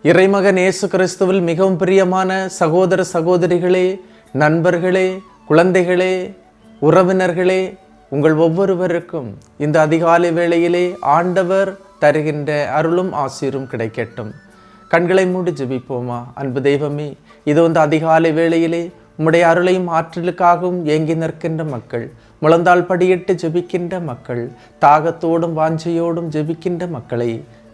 இறைமகன் இயேசு கிறிஸ்துவில் மிகவும் பிரியமான சகோதர சகோதரிகளே, நண்பர்களே, குழந்தைகளே, உறவினர்களே, உங்கள் ஒவ்வொருவருக்கும் இந்த அதிகாலை வேளையிலே ஆண்டவர் தருகின்ற அருளும் ஆசீரும் கிடைக்கட்டும். கண்களை மூடி ஜெபிப்போமா? அன்பு தெய்வமே, இது வந்து அதிகாலை வேளையிலே உம்முடைய அருளையும் ஆற்றலுக்காகவும் ஏங்கி நிற்கின்ற மக்கள், முழந்தாள் படியிட்டு ஜெபிக்கின்ற மக்கள், தாகத்தோடும் வாஞ்சையோடும் ஜெபிக்கின்ற மக்களை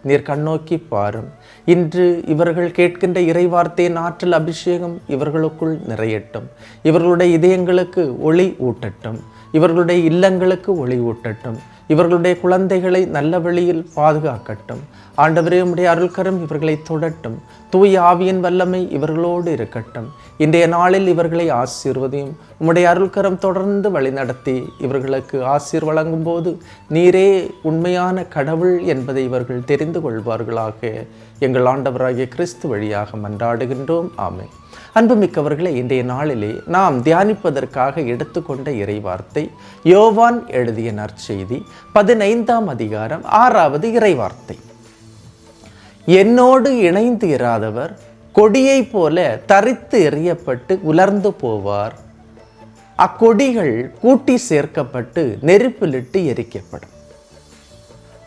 நீர் கண்ணோக்கி பாரும். இன்று இவர்கள் கேட்கின்ற இறைவார்த்தையின் ஆற்றல் அபிஷேகம் இவர்களுக்குள் நிறையட்டும். இவர்களுடைய இதயங்களுக்கு ஒளி ஊட்டட்டும். இவர்களுடைய இல்லங்களுக்கு ஒளி ஊட்டட்டும். இவர்களுடைய குழந்தைகளை நல்ல வழியில் பாதுகாக்கட்டும். ஆண்டவரே, உம்முடைய அருள்கரம் இவர்களை தொடட்டும். தூய ஆவியின் வல்லமை இவர்களோடு இருக்கட்டும். இன்றைய நாளில் இவர்களை ஆசீர்வதியும். உம்முடைய அருள்கரம் தொடர்ந்து வழிநடத்தி இவர்களுக்கு ஆசீர் வழங்கும் போது நீரே உண்மையான கடவுள் என்பதை இவர்கள் தெரிந்து கொள்வார்களாக. எங்கள் ஆண்டவராகிய கிறிஸ்து வழியாக மன்றாடுகின்றோம். ஆமென். அன்புமிக்கவர்களே, இன்றைய நாளிலே நாம் தியானிப்பதற்காக எடுத்துக்கொண்ட இறைவார்த்தை யோவான் எழுதிய நற்செய்தி 15ஆம் அதிகாரம் 6வது இறைவார்த்தை. என்னோடு இணைந்து இராதவர் கொடியை போல தரித்து எறியப்பட்டு உலர்ந்து போவார். அக்கொடிகள் கூட்டி சேர்க்கப்பட்டு நெருப்பிலிட்டு எரிக்கப்படும்.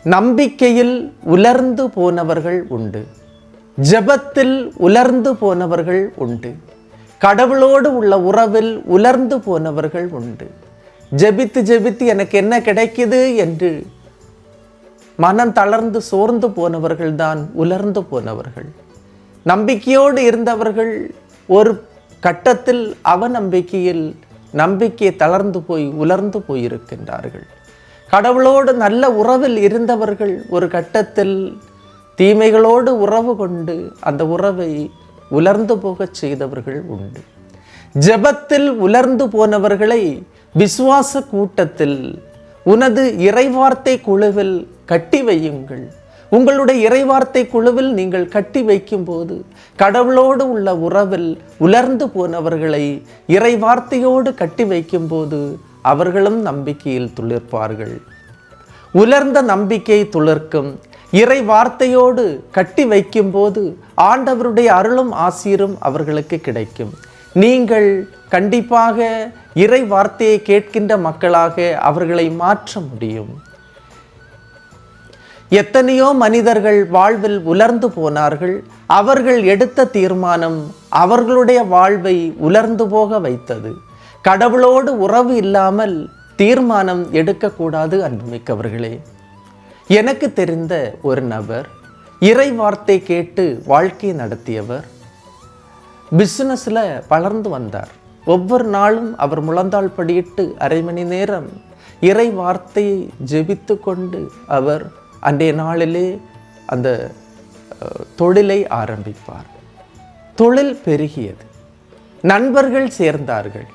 நம்பிக்கையில் உலர்ந்து போனவர்கள் உண்டு. ஜெபத்தில் உலர்ந்து போனவர்கள் உண்டு. கடவுளோடு உள்ள உறவில் உலர்ந்து போனவர்கள் உண்டு. ஜெபித்து ஜெபித்து எனக்கு என்ன கிடைக்குது என்று மனம் தளர்ந்து சோர்ந்து போனவர்கள் தான் உலர்ந்து போனவர்கள். நம்பிக்கையோடு இருந்தவர்கள் ஒரு கட்டத்தில் அவநம்பிக்கையில் நம்பிக்கை தளர்ந்து போய் உலர்ந்து போயிருக்கின்றார்கள். கடவுளோடு நல்ல உறவில் இருந்தவர்கள் ஒரு கட்டத்தில் தீமைகளோடு உறவு கொண்டு அந்த உறவை உலர்ந்து போகச் செய்தவர்கள் உண்டு. ஜெபத்தில் உலர்ந்து போனவர்களை விசுவாச கூட்டத்தில் உனது இறைவார்த்தை குழுவில் கட்டி வையுங்கள். உங்களுடைய இறைவார்த்தை குழுவில் நீங்கள் கட்டி வைக்கும் போது கடவுளோடு உள்ள உறவில் உலர்ந்து போனவர்களை இறைவார்த்தையோடு கட்டி வைக்கும் போது அவர்களும் நம்பிக்கையில் துளிர்ப்பார்கள். உலர்ந்த நம்பிக்கை துளிர்க்கும். இறை வார்த்தையோடு கட்டி வைக்கும் போது ஆண்டவருடைய அருளும் ஆசீரும் அவர்களுக்கு கிடைக்கும். நீங்கள் கண்டிப்பாக இறை வார்த்தையை கேட்கின்ற மக்களாக அவர்களை மாற்ற முடியும். எத்தனையோ மனிதர்கள் வாழ்வில் உலர்ந்து போனார்கள். அவர்கள் எடுத்த தீர்மானம் அவர்களுடைய வாழ்வை உலர்ந்து போக வைத்தது. கடவுளோடு உறவு இல்லாமல் தீர்மானம் எடுக்கக்கூடாது. அன்புமிக்கவர்களே, எனக்கு தெரிந்த ஒரு நபர் இறை வார்த்தை கேட்டு வாழ்க்கை நடத்தியவர். பிஸ்னஸில் வளர்ந்து வந்தார். ஒவ்வொரு நாளும் அவர் முழந்தாள் படியிட்டு அரை மணி நேரம் இறை வார்த்தையை ஜெபித்து கொண்டு அவர் அன்றைய நாளிலே அந்த தொழிலை ஆரம்பிப்பார். தொழில் பெருகியது. நண்பர்கள் சேர்ந்தார்கள்.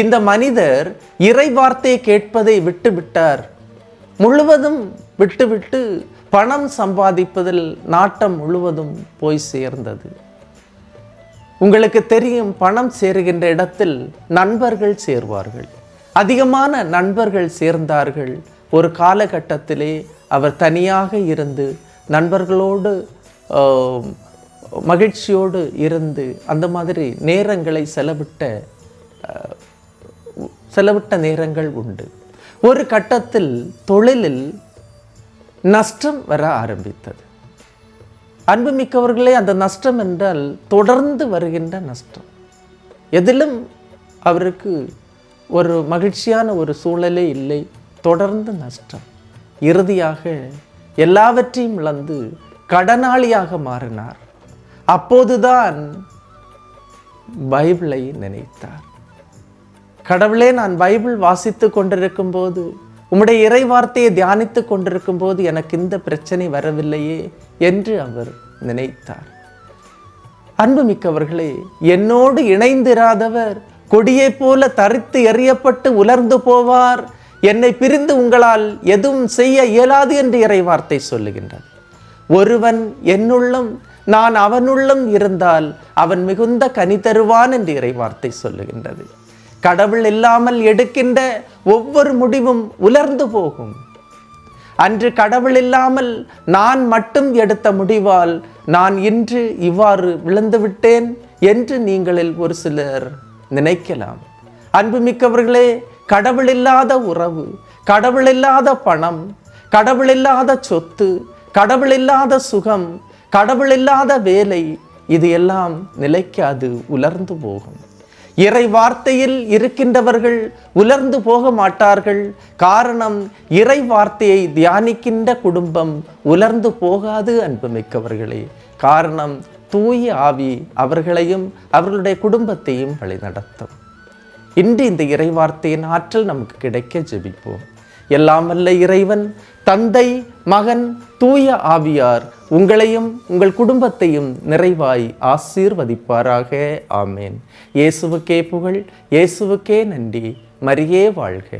இந்த மனிதர் இறை வார்த்தையை கேட்பதை விட்டுவிட்டார். முழுவதும் விட்டுவிட்டு பணம் சம்பாதிப்பதில் நாட்டம் முழுவதும் போய் சேர்ந்தது. உங்களுக்கு தெரியும், பணம் சேருகின்ற இடத்தில் நண்பர்கள் சேர்வார்கள். அதிகமான நண்பர்கள் சேர்ந்தார்கள். ஒரு காலகட்டத்திலே அவர் தனியாக இருந்து நண்பர்களோடு மகிழ்ச்சியோடு இருந்து அந்த மாதிரி நேரங்களை செலவிட்ட நேரங்கள் உண்டு. ஒரு கட்டத்தில் தொழிலில் நஷ்டம் வர ஆரம்பித்தது. அன்புமிக்கவர்களே, அந்த நஷ்டம் என்றால் தொடர்ந்து வருகின்ற நஷ்டம். எதிலும் அவருக்கு ஒரு மகிழ்ச்சியான ஒரு சூழலே இல்லை. தொடர்ந்து நஷ்டம். இறுதியாக எல்லாவற்றையும் இழந்து கடனாளியாக மாறினார். அப்போதுதான் பைபிளை நினைத்தார். கடவுளே, நான் பைபிள் வாசித்து கொண்டிருக்கும் போது, உம்முடைய இறை வார்த்தையை தியானித்து கொண்டிருக்கும் போது எனக்கு இந்த பிரச்சனை வரவில்லையே என்று அவர் நினைத்தார். அன்புமிக்கவர்களே, என்னோடு இணைந்திராதவர் கொடியை போல தரித்து எறியப்பட்டு உலர்ந்து போவார். என்னை பிரிந்து உங்களால் எதுவும் செய்ய இயலாது என்று இறை வார்த்தை சொல்லுகின்றது. ஒருவன் என்னுள்ளும் நான் அவனுள்ளும் இருந்தால் அவன் மிகுந்த கனி தருவான் என்று இறை வார்த்தை சொல்லுகின்றது. கடவுள் இல்லாமல் எடுக்கின்ற ஒவ்வொரு முடிவும் உலர்ந்து போகும். அன்று கடவுள் இல்லாமல் நான் மட்டும் எடுத்த முடிவால் நான் இன்று இவ்வாறு விழுந்து விட்டேன் என்று நீங்களில் ஒரு சிலர் நினைக்கலாம். அன்புமிக்கவர்களே, கடவுளில்லாத உறவு, கடவுளில்லாத பணம், கடவுளில்லாத சொத்து, கடவுளில்லாத சுகம், கடவுளில்லாத வேலை, இது எல்லாம் நிலைக்காது, உலர்ந்து போகும். இறை வார்த்தையில் இருக்கின்றவர்கள் உலர்ந்து போக மாட்டார்கள். காரணம், இறை வார்த்தையை தியானிக்கின்ற குடும்பம் உலர்ந்து போகாது அன்புமிக்கவர்களே. காரணம், தூய ஆவி அவர்களையும் அவர்களுடைய குடும்பத்தையும் வழிநடத்தும். இன்று இந்த இறை வார்த்தையின் ஆற்றல் நமக்கு கிடைக்க ஜெபிப்போம். எல்லாம் வல்ல இறைவன், தந்தை, மகன், தூய ஆவியார் உங்களையும் உங்கள் குடும்பத்தையும் நிறைவாய் ஆசீர்வதிப்பாராக. ஆமேன். இயேசுவுக்கே புகழ், இயேசுவுக்கே நன்றி. மரியே வாழ்க.